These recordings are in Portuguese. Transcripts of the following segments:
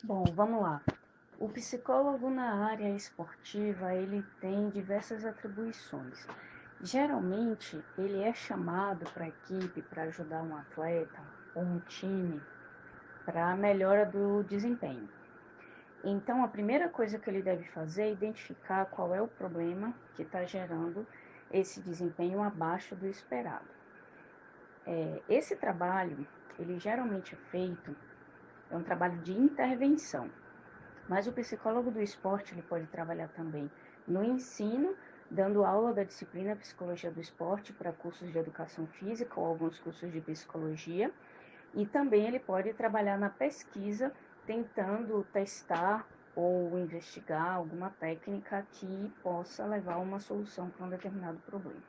Bom, vamos lá. O psicólogo na área esportiva, ele tem diversas atribuições. Geralmente, ele é chamado para a equipe para ajudar um atleta ou um time para a melhora do desempenho. Então, a primeira coisa que ele deve fazer é identificar qual é o problema que está gerando esse desempenho abaixo do esperado. Esse trabalho, ele geralmente é feito, é um trabalho de intervenção. Mas o psicólogo do esporte ele pode trabalhar também no ensino, dando aula da disciplina Psicologia do Esporte para cursos de educação física ou alguns cursos de psicologia. E também ele pode trabalhar na pesquisa, tentando testar ou investigar alguma técnica que possa levar a uma solução para um determinado problema.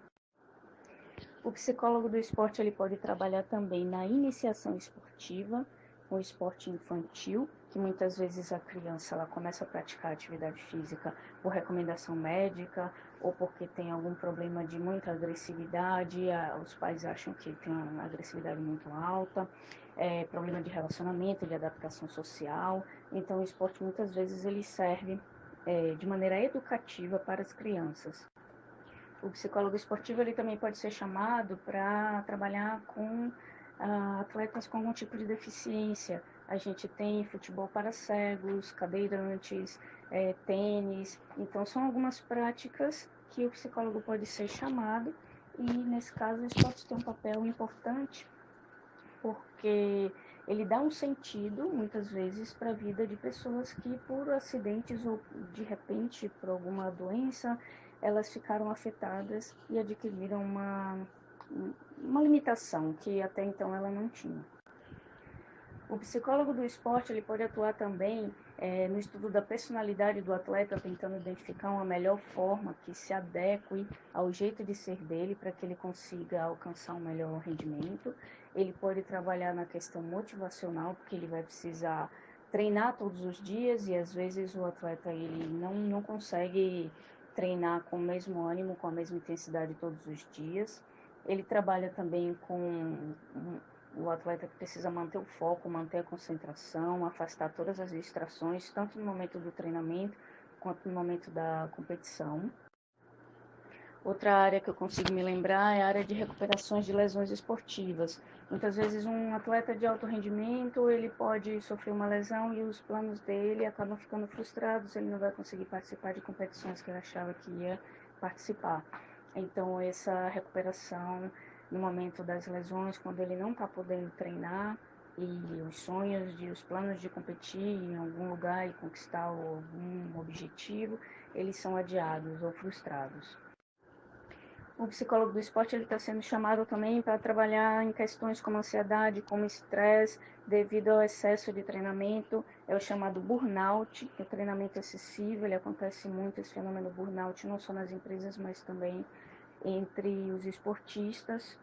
O psicólogo do esporte ele pode trabalhar também na iniciação esportiva, o esporte infantil, que muitas vezes a criança ela começa a praticar atividade física por recomendação médica ou porque tem algum problema de muita agressividade, os pais acham que tem uma agressividade muito alta, problema de relacionamento, de adaptação social. Então o esporte muitas vezes ele serve de maneira educativa para as crianças. O psicólogo esportivo ele também pode ser chamado para trabalhar com atletas com algum tipo de deficiência. A gente tem futebol para cegos, cadeirantes, tênis. Então, são algumas práticas que o psicólogo pode ser chamado e, nesse caso, o esporte tem um papel importante porque ele dá um sentido, muitas vezes, para a vida de pessoas que, por acidentes ou de repente por alguma doença, elas ficaram afetadas e adquiriram uma limitação que até então ela não tinha. O psicólogo do esporte ele pode atuar também no estudo da personalidade do atleta, tentando identificar uma melhor forma que se adeque ao jeito de ser dele para que ele consiga alcançar um melhor rendimento. Ele pode trabalhar na questão motivacional, porque ele vai precisar treinar todos os dias e às vezes o atleta ele não consegue treinar com o mesmo ânimo, com a mesma intensidade todos os dias. Ele trabalha também com o atleta que precisa manter o foco, manter a concentração, afastar todas as distrações, tanto no momento do treinamento quanto no momento da competição. Outra área que eu consigo me lembrar é a área de recuperações de lesões esportivas. Muitas vezes um atleta de alto rendimento, ele pode sofrer uma lesão e os planos dele acabam ficando frustrados, ele não vai conseguir participar de competições que ele achava que ia participar. Então, essa recuperação no momento das lesões, quando ele não está podendo treinar e os sonhos, os planos de competir em algum lugar e conquistar algum objetivo, eles são adiados ou frustrados. O psicólogo do esporte ele está sendo chamado também para trabalhar em questões como ansiedade, como estresse, devido ao excesso de treinamento, é o chamado burnout, o treinamento excessivo, ele acontece muito, esse fenômeno burnout, não só nas empresas, mas também entre os esportistas.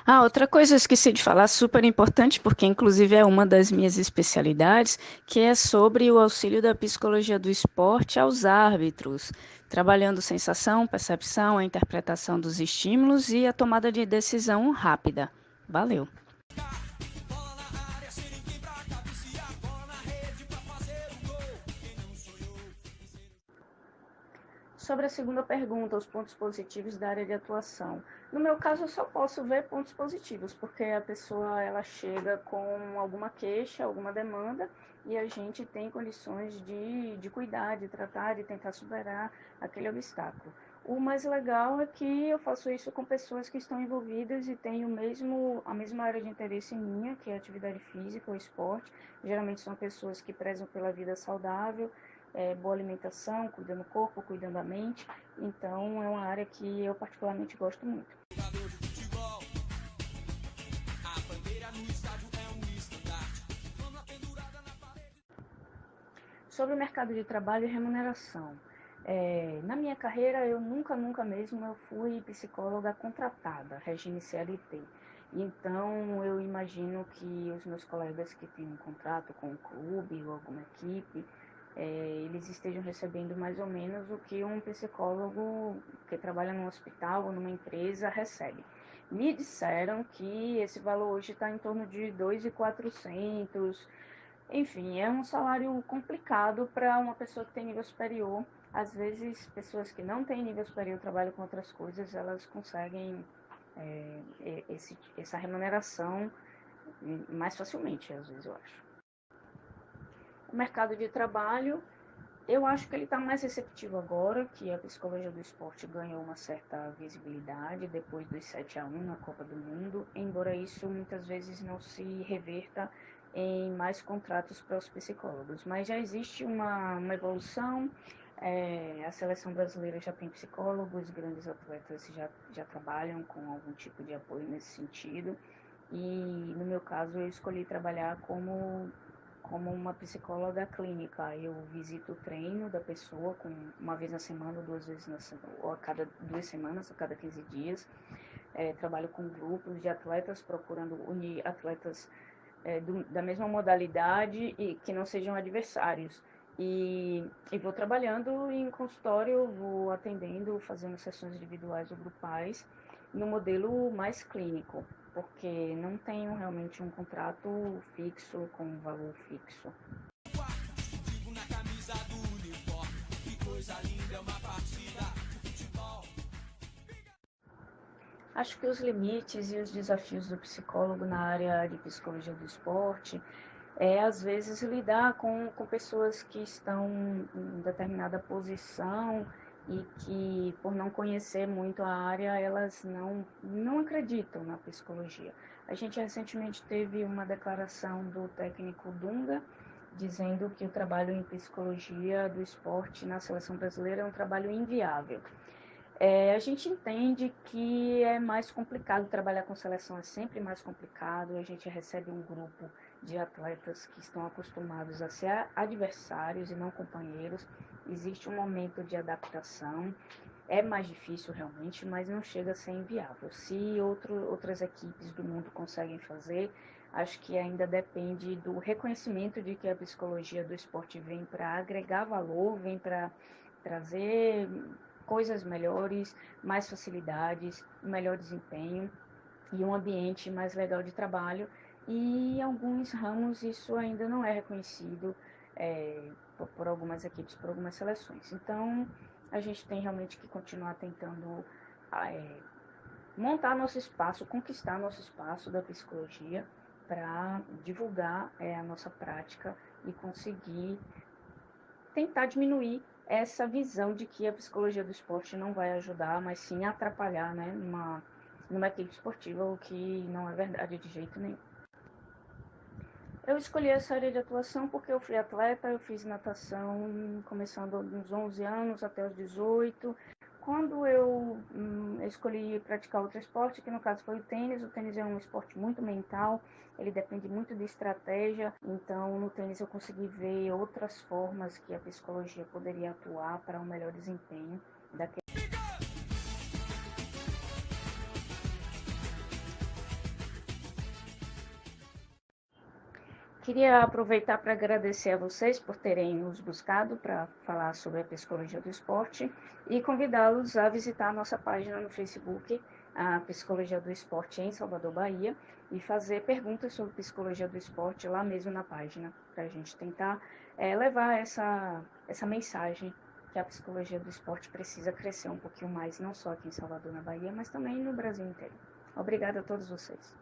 Ah, outra coisa eu esqueci de falar, super importante, porque inclusive é uma das minhas especialidades, que é sobre o auxílio da psicologia do esporte aos árbitros, trabalhando sensação, percepção, a interpretação dos estímulos e a tomada de decisão rápida. Valeu! Sobre a segunda pergunta, os pontos positivos da área de atuação. No meu caso, eu só posso ver pontos positivos, porque a pessoa ela chega com alguma queixa, alguma demanda, e a gente tem condições de cuidar, de tratar, de tentar superar aquele obstáculo. O mais legal é que eu faço isso com pessoas que estão envolvidas e têm a mesma área de interesse minha, que é a atividade física, o esporte. Geralmente são pessoas que prezam pela vida saudável, boa alimentação, cuidando do corpo, cuidando da mente. Então, é uma área que eu particularmente gosto muito. Sobre o mercado de trabalho e remuneração. Na minha carreira, eu nunca mesmo eu fui psicóloga contratada, regime CLT. Então, eu imagino que os meus colegas que têm um contrato com um clube ou alguma equipe, eles estejam recebendo mais ou menos o que um psicólogo que trabalha num hospital ou numa empresa recebe. Me disseram que esse valor hoje está em torno de 2.400, Enfim, é um salário complicado para uma pessoa que tem nível superior. Às vezes, pessoas que não têm nível superior trabalham com outras coisas, elas conseguem essa remuneração mais facilmente, às vezes, eu acho. O mercado de trabalho, eu acho que ele está mais receptivo agora, que a psicologia do esporte ganhou uma certa visibilidade depois dos 7-1 na Copa do Mundo, embora isso muitas vezes não se reverta em mais contratos para os psicólogos. Mas já existe uma evolução, a seleção brasileira já tem psicólogos, grandes atletas já trabalham com algum tipo de apoio nesse sentido. E no meu caso eu escolhi trabalhar como uma psicóloga clínica. Eu visito o treino da pessoa uma vez na semana, 2 vezes na semana, ou a cada 2 semanas, a cada 15 dias. Trabalho com grupos de atletas, procurando unir atletas da mesma modalidade e que não sejam adversários. E vou trabalhando em consultório, vou atendendo, fazendo sessões individuais ou grupais, no modelo mais clínico, porque não tenho realmente um contrato fixo, com um valor fixo. Vivo na camisa do uniforme, que coisa linda é uma partida de futebol. Acho que os limites e os desafios do psicólogo na área de psicologia do esporte às vezes, lidar com pessoas que estão em determinada posição e que, por não conhecer muito a área, elas não acreditam na psicologia. A gente recentemente teve uma declaração do técnico Dunga, dizendo que o trabalho em psicologia do esporte na seleção brasileira é um trabalho inviável. A gente entende que é mais complicado trabalhar com seleção, é sempre mais complicado. A gente recebe um grupo de atletas que estão acostumados a ser adversários e não companheiros. Existe um momento de adaptação, é mais difícil realmente, mas não chega a ser inviável. Se outras equipes do mundo conseguem fazer, acho que ainda depende do reconhecimento de que a psicologia do esporte vem para agregar valor, vem para trazer coisas melhores, mais facilidades, melhor desempenho e um ambiente mais legal de trabalho. E em alguns ramos isso ainda não é reconhecido por algumas equipes, por algumas seleções. Então a gente tem realmente que continuar tentando montar nosso espaço, conquistar nosso espaço da psicologia para divulgar a nossa prática e conseguir tentar diminuir essa visão de que a psicologia do esporte não vai ajudar, mas sim atrapalhar, né, numa equipe esportiva, o que não é verdade de jeito nenhum. Eu escolhi essa área de atuação porque eu fui atleta, eu fiz natação começando nos 11 anos até os 18. Quando eu escolhi praticar outro esporte, que no caso foi o tênis é um esporte muito mental, ele depende muito de estratégia, então no tênis eu consegui ver outras formas que a psicologia poderia atuar para um melhor desempenho daquele. Queria aproveitar para agradecer a vocês por terem nos buscado para falar sobre a psicologia do esporte e convidá-los a visitar a nossa página no Facebook, a Psicologia do Esporte em Salvador, Bahia, e fazer perguntas sobre psicologia do esporte lá mesmo na página, para a gente tentar levar essa mensagem que a psicologia do esporte precisa crescer um pouquinho mais, não só aqui em Salvador, na Bahia, mas também no Brasil inteiro. Obrigada a todos vocês.